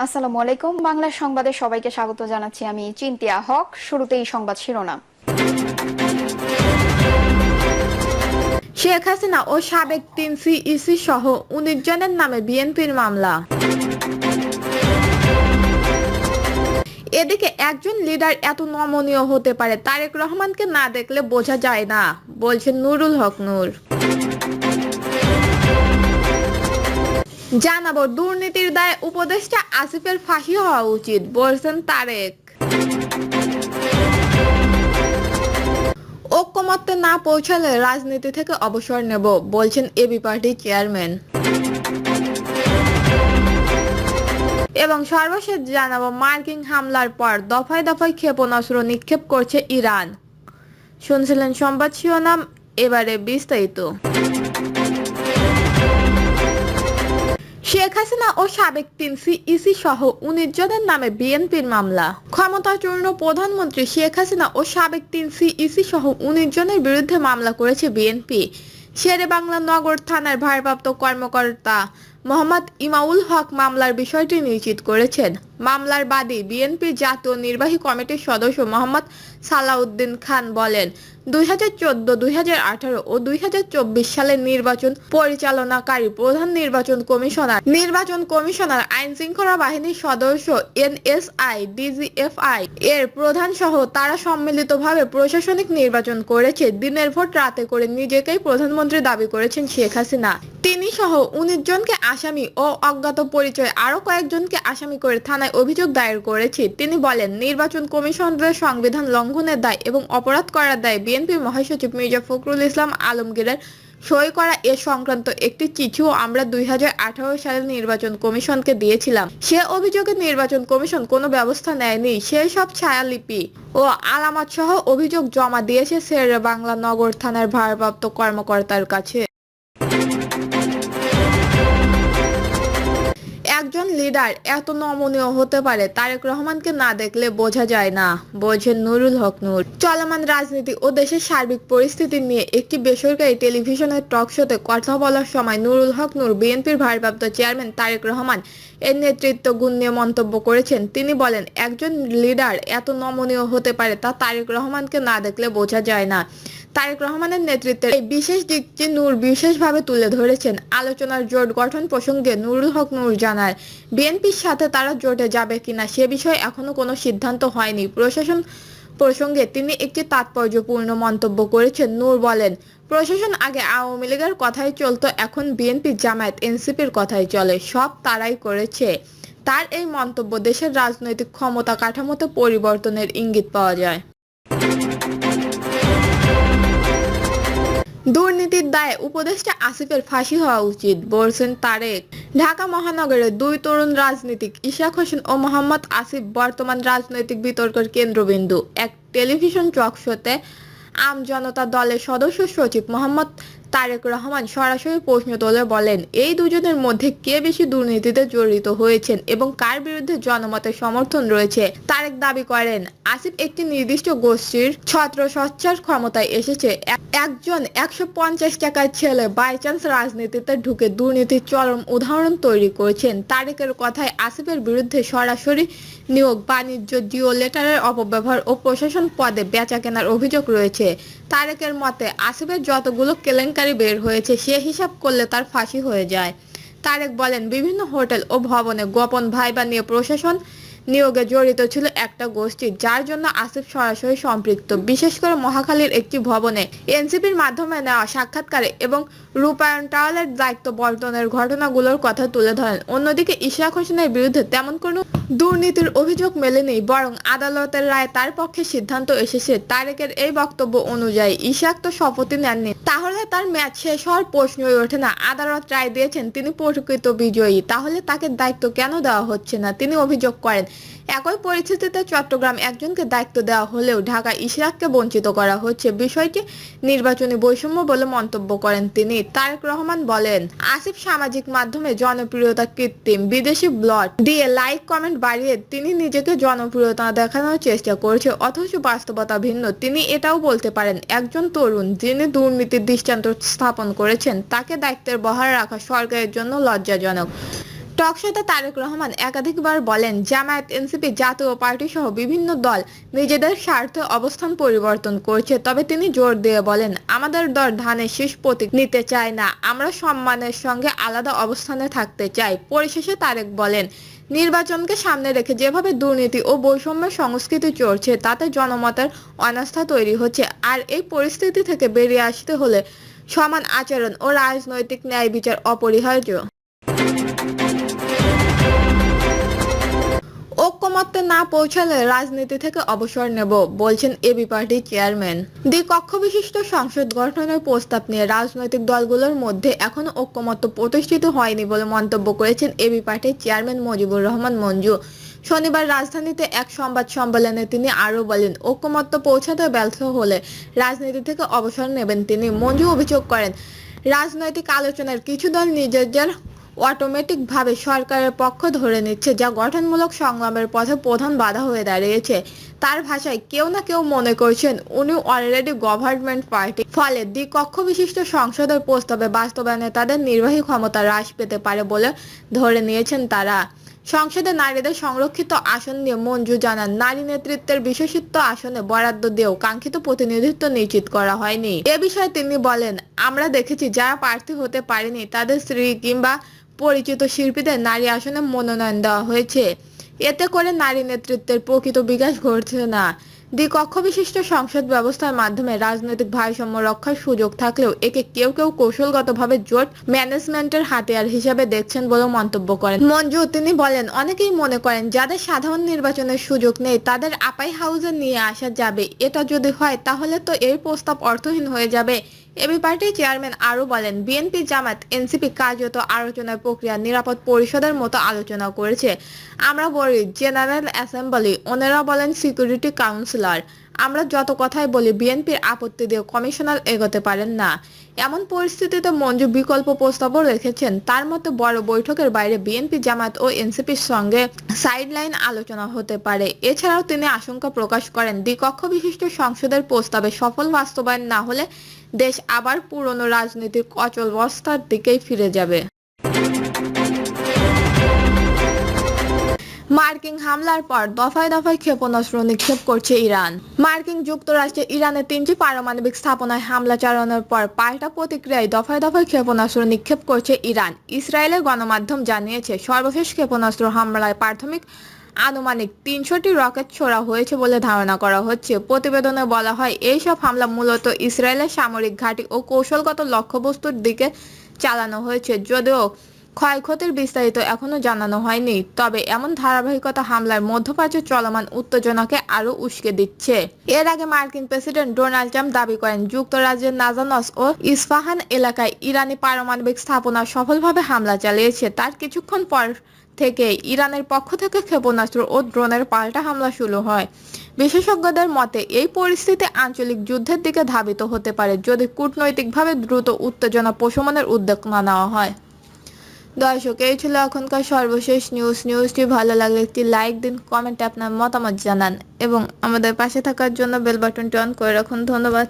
আসসালামু আলাইকুম। বাংলা সংবাদে সবাইকে স্বাগত জানাচ্ছি। আমি চিন্তিয়া হক। শুরুতেই সংবাদ শিরোনাম। শেখ হাসিনা ও সাবেক ৩ সিইসি সহ ১৯ জনের নামে বিএনপির মামলা। এদিকে একজন লিডার এত নমনীয় হতে পারে তারেক রহমানকে না দেখলে বোঝা যায় না, বলছেন নুরুল হক নূর। জানাবো, দুর্নীতির দায়ে উপদেষ্টা আসিফের ফাঁসি হওয়া উচিত, বলছেন তারেক। ঐকমত্যে না পৌঁছালে রাজনীতি থেকে অবসর নেব, বলছেন এবি পার্টির চেয়ারম্যান। এবং সর্বশেষ জানাবো, মার্কিন হামলার পর দফায় দফায় ক্ষেপণাস্ত্র নিক্ষেপ করছে ইরান। শুনছিলেন সংবাদ শিরোনাম, এবারে বিস্তারিত। শেখ হাসিনা ও সাবেক ৩ সিইসি সহ ১৯ জনের নামে বিএনপির মামলা। ক্ষমতাচ্যুত প্রধানমন্ত্রী শেখ হাসিনা ও সাবেক ৩ সিইসি সহ ১৯ জনের বিরুদ্ধে মামলা করেছে বিএনপি। শেরেবাংলা নগর থানার ভারপ্রাপ্ত কর্মকর্তা মোহাম্মদ ইমাউল হক মামলার বিষয়টি নিশ্চিত করেছেন। মামলার বাদী বিএনপির জাতীয় নির্বাহী কমিটির সদস্য মোহাম্মদ সালাউদ্দিন খান বলেন, ২০১৪, ২০১৮ ও ২০২৪ সালের নির্বাচন পরিচালনাকারী প্রধান নির্বাচন কমিশনার, আইন শৃঙ্খলা বাহিনীর সদস্য, এনএসআই, ডিজিএফআই এর প্রধান সহ তারা সম্মিলিতভাবে প্রশাসনিক নির্বাচন করেছে। দিনের ভোট রাতে করে নিজেকেই প্রধানমন্ত্রী দাবি করেছেন শেখ হাসিনা। তিনি সহ ১৯ জনকে আসামি ও অজ্ঞাত পরিচয় আরো কয়েকজনকে আসামি করে থানায় অভিযোগ দায়ের করেছি। তিনি বলেন, নির্বাচন কমিশনের সংবিধান লঙ্ঘনের দায় এবং অপরাধ করার দায়ে বিএনপি মহাসচিব মির্জা ফখরুল ইসলাম আলমগীরের সই করা এ সংক্রান্ত একটি চিঠিও আমরা ২০১৮ সালে নির্বাচন কমিশনকে দিয়েছিলাম। সে অভিযোগে নির্বাচন কমিশন কোনো ব্যবস্থা নেয়নি। সেই সব ছায়ালিপি ও আলামত সহ অভিযোগ জমা দিয়েছে শেরেবাংলা নগর থানার ভারপ্রাপ্ত কর্মকর্তার কাছে। একজন লিডার এত নমনীয় হতে পারে তারেক রহমানকে না দেখলে বোঝা যায় না, বলছেন নুরুল হক নূর। চলমান রাজনীতি ও দেশের সার্বিক পরিস্থিতি নিয়ে একটি বেসরকারি টেলিভিশনের টক শোতে কথা বলার সময় নুরুল হক নূর বিএনপির ভারপ্রাপ্ত চেয়ারম্যান তারেক রহমান এর নেতৃত্ব গুণ নিয়ে মন্তব্য করেছেন। তিনি বলেন, একজন লিডার এত নমনীয় হতে পারে তা তারেক রহমানকে না দেখলে বোঝা যায় না। তারেক রহমানের নেতৃত্বের এই বিশেষ দিকটি নূর বিশেষভাবে তুলে ধরেছেন। আলোচনার জোট গঠন প্রসঙ্গে নুরুল হক নূর জানায়, বিএনপির সাথে তারা জোটে যাবে কিনা সে বিষয়ে এখনো কোনো সিদ্ধান্ত হয়নি। প্রশাসন প্রসঙ্গে তিনি একটি তাৎপর্যপূর্ণ মন্তব্য করেছেন। নূর বলেন, প্রশাসন আগে আওয়ামী লীগের কথাই চলতো, এখন বিএনপি, জামায়াত, এনসিপির কথাই চলে, সব তারাই করেছে। তার এই মন্তব্য দেশের রাজনৈতিক ক্ষমতা কাঠামোতে পরিবর্তনের ইঙ্গিত পাওয়া যায়। দুর্নীতির দায়ে উপদেষ্টা আসিফের ফাঁসি হওয়া উচিত, বলছেন তারেক। ঢাকা মহানগরের দুই তরুণ রাজনীতিক ইশাক হোসেন ও মোহাম্মদ আসিফ বর্তমান রাজনৈতিক বিতর্কের কেন্দ্রবিন্দু। এক টেলিভিশন টক শোতে আম জনতা দলের সদস্য সচিব মোহাম্মদ তারেক রহমান সরাসরি প্রশ্ন তুলে বলেন, এই দুজনের মধ্যে কে বেশি দুর্নীতিতে জড়িত হয়েছেন এবং কার বিরুদ্ধে জনমতের সমর্থন রয়েছে। তারেক দাবি করেন, আসিফ একটি নির্দিষ্ট গোষ্ঠীর ছত্রছায়ার ক্ষমতায় এসেছে। একজন ১৫০ টাকার ছেলে বাইচান্স রাজনীতিতে ঢুকে দুর্নীতির চরম উদাহরণ তৈরি করেছেন। তারেকের কথায় আসিফের বিরুদ্ধে সরাসরি নিয়োগ, বাণিজ্য, জিও লেটারের অপব্যবহার ও প্রশাসন পদে বেচাকেনার অভিযোগ রয়েছে। তারেকের মতে, আসিফের যতগুলো কেলেঙ্কারি বের হয়েছে সে হিসাব করলে তার ফাঁসি হয়ে যায়। তারেক বলেন, বিভিন্ন হোটেল ও ভবনে গোপন ভাইবা নিয়ে প্রশাসন নিয়োগে জড়িত ছিল একটা গোষ্ঠী, যার জন্য আসিফ সরাসরি সম্পৃক্ত। বিশেষ করে মহাখালীর একটি ভবনে এনসিপির মাধ্যমে নেওয়া সাক্ষাৎকারে এবং রূপায়ণ টাওয়ারের দায়িত্ব বন্টনের ঘটনাগুলোর কথা তুলে ধরেন। অন্যদিকে ইশাক হোসেনের বিরুদ্ধে তেমন কোনো দুর্নীতির অভিযোগ মেলেনি, বরং আদালতের রায়ে তার পক্ষে সিদ্ধান্ত এসেছে। তারেকের এই বক্তব্য অনুযায়ী ইশাক তো শপথই নেননি, তাহলে তার ম্যাচ শেষ হওয়ার প্রশ্নই ওঠে না। আদালত রায় দিয়েছেন, তিনি প্রকৃত বিজয়ী, তাহলে তাকে দায়িত্ব কেন দেওয়া হচ্ছে না, তিনি অভিযোগ করেন। একই পরিস্থিতিতে চট্টগ্রাম একজনকে দায়িত্ব দেওয়া হলেও ঢাকা ইশরাককে বঞ্চিত করা হচ্ছে, বিষয়টি নির্বাচনী বৈষম্য বলে মন্তব্য করেন তিনি। তারেক রহমান বলেন, আসিফ সামাজিক মাধ্যমে জনপ্রিয়তা কৃত্রিম, বিদেশি ব্লগ দিয়ে লাইক কমেন্ট বাড়িয়ে তিনি নিজেকে জনপ্রিয়তা দেখানোর চেষ্টা করছে, অথচ বাস্তবতা ভিন্ন। তিনি এটাও বলতে পারেন, একজন তরুণ যিনি দুর্নীতির দৃষ্টান্ত স্থাপন করেছেন তাকে দায়িত্বের বহাল রাখা সরকারের জন্য লজ্জাজনক। টকশোতে তারেক রহমান একাধিকবার বলেন, জামায়াত, এনসিপি, জাতীয় পার্টি সহ বিভিন্ন দল নিজেদের স্বার্থে অবস্থান পরিবর্তন করছে। তবে তিনি জোর দিয়ে বলেন, আমাদের দল ধানের শীষ প্রতীক নিতে চায় না, আমরা সম্মানের সঙ্গে আলাদা অবস্থানে থাকতে চাই। পরিশেষে তারেক বলেন, নির্বাচনকে সামনে রেখে যেভাবে দুর্নীতি ও বৈষম্য সংস্কৃতি চলছে তাতে জনমতের অনাস্থা তৈরি হচ্ছে। আর এই পরিস্থিতি থেকে বেরিয়ে আসতে হলে সমান আচরণ ও রাজনৈতিক ন্যায় বিচার অপরিহার্য। ঐকমত্যে না পৌঁছালে রাজনীতি থেকে অবসর নেব, বলছেন এবি পার্টির চেয়ারম্যান। দ্বিকক্ষ বিশিষ্ট সংসদ গঠনের প্রস্তাব নিয়ে রাজনৈতিক দলগুলোর মধ্যে এখনো ঐকমত্য প্রতিষ্ঠিত হয়নি বলে মন্তব্য করেছেন এবি পার্টির চেয়ারম্যান মুজিবুর রহমান মঞ্জু। শনিবার রাজধানীতে এক সংবাদ সম্মেলনে তিনি আরও বলেন, ঐকমত্য পৌঁছাতে ব্যর্থ হলে রাজনীতি থেকে অবসর নেবেন তিনি। মঞ্জু অভিযোগ করেন, রাজনৈতিক আলোচনার কিছু দল নিজেদের অটোমেটিকভাবে সরকারের পক্ষ ধরে নিচ্ছে, যা গঠনমূলক সংগ্রামের পথে প্রধান বাধা হয়ে দাঁড়িয়েছে। তার ভাষায়, কেউ না কেউ মনে করছেন উনি অলরেডি গভর্নমেন্ট পার্টি, ফলে দ্বিকক্ষ বিশিষ্ট সংসদের প্রস্তাবে বাস্তবায়নে তাদের নির্বাহী ক্ষমতা হ্রাস পেতে পারে বলে ধরে নিয়েছেন তারা। সংসদে নারীদের সংরক্ষিত আসন নিয়ে মঞ্জু জানান, নারী নেতৃত্বের বিশেষিত আসনে বরাদ্দ দিয়েও কাঙ্ক্ষিত প্রতিনিধিত্ব নিশ্চিত করা হয়নি। এ বিষয়ে তিনি বলেন, আমরা দেখেছি যারা প্রার্থী হতে পারেনি তাদের স্ত্রী কিংবা পরিচিত শিল্পীদের নারী আসনে মনোনয়ন দেওয়া হয়েছে। এতে করে নারী নেতৃত্বের প্রকৃত বিকাশ ঘটছে না। দ্বিকক্ষ বিশিষ্ট সংসদ ব্যবস্থার মাধ্যমে রাজনৈতিক ভারসাম্য রক্ষার সুযোগ থাকলেও একে কেউ কেউ কৌশলগতভাবে জোট ম্যানেজমেন্টের হাতিয়ার হিসেবে দেখছেন বলে মন্তব্য করেন মঞ্জু। তিনি বলেন, অনেকেই মনে করেন যাদের সাধারণ নির্বাচনের সুযোগ নেই তাদের আপাই হাউসে নিয়ে আসা যাবে। এটা যদি হয় তাহলে তো এই প্রস্তাব অর্থহীন হয়ে যাবে। এবি পার্টির চেয়ারম্যান আরও বলেন, বিএনপি, জামাত, এনসিপি কার্যত আলোচনার প্রক্রিয়া নিরাপদ পরিষদের মতো আলোচনা করেছে। আমরা বলি জেনারেল অ্যাসেম্বলি, ওনারা বলেন সিকিউরিটি কাউন্সিলর। আমরা যত কথাই বলি বিএনপির আপত্তি দিয়ে কমিশনার এগোতে পারেন না। এমন পরিস্থিতিতে মঞ্জু বিকল্প প্রস্তাবও রেখেছেন। তার মতে বড় বৈঠকের বাইরে বিএনপি, জামাত ও এনসিপির সঙ্গে সাইডলাইন আলোচনা হতে পারে। এছাড়াও তিনি আশঙ্কা প্রকাশ করেন, দ্বিকক্ষ বিশিষ্ট সংসদের প্রস্তাবে সফল বাস্তবায়ন না হলে দেশ আবার পুরনো রাজনীতির অচলাবস্থার দিকেই ফিরে যাবে। মার্কিন হামলার পর দফায় দফায় ক্ষেপণাস্ত্র নিক্ষেপ করছে ইরান। মার্কিন যুক্তরাষ্ট্রে ইরানের 3টি পারমাণবিক স্থাপনায় হামলা চালানোর পর পাল্টা প্রতিক্রিয়ায় দফায় দফায় ক্ষেপণাস্ত্র নিক্ষেপ করছে ইরান। ইসরায়েলের গণমাধ্যম জানিয়েছে, সর্বশেষ ক্ষেপণাস্ত্র হামলায় প্রাথমিক আনুমানিক 300টি রকেট ছোড়া হয়েছে বলে ধারণা করা হচ্ছে। প্রতিবেদনে বলা হয়, এইসব হামলা মূলত ইসরায়েলের সামরিক ঘাঁটি ও কৌশলগত লক্ষ্যবস্তুর দিকে চালানো হয়েছে। যদিও ক্ষয়ক্ষতির বিস্তারিত এখনো জানানো হয়নি, তবে এমন ধারাবাহিকতা হামলার মধ্যপ্রাচ্যে চলমান উত্তেজনাকে আরও উস্কে দিচ্ছে। এর আগে মার্কিন প্রেসিডেন্ট ডোনাল্ড ট্রাম্প দাবি করেন, যুক্তরাজ্যের নাজানস ও ইস্পাহান এলাকায় ইরানি পারমাণবিক স্থাপনা সফলভাবে হামলা চালিয়েছে। তার কিছুক্ষণ পর থেকে ইরানের পক্ষ থেকে ক্ষেপণাস্ত্র ও ড্রোনের পাল্টা হামলা শুরু হয়। বিশেষজ্ঞদের মতে এই পরিস্থিতি আঞ্চলিক যুদ্ধের দিকে ধাবিত হতে পারে যদি কূটনৈতিকভাবে দ্রুত উত্তেজনা প্রশমনের উদ্যোগ না নেওয়া হয়। দর্শক, এই ছিল এখনকার সর্বশেষ নিউজটি ভালো লাগলে একটি লাইক দিন, কমেন্টে আপনার মতামত জানান এবং আমাদের পাশে থাকার জন্য বেল বাটনটি অন করে রাখুন। ধন্যবাদ।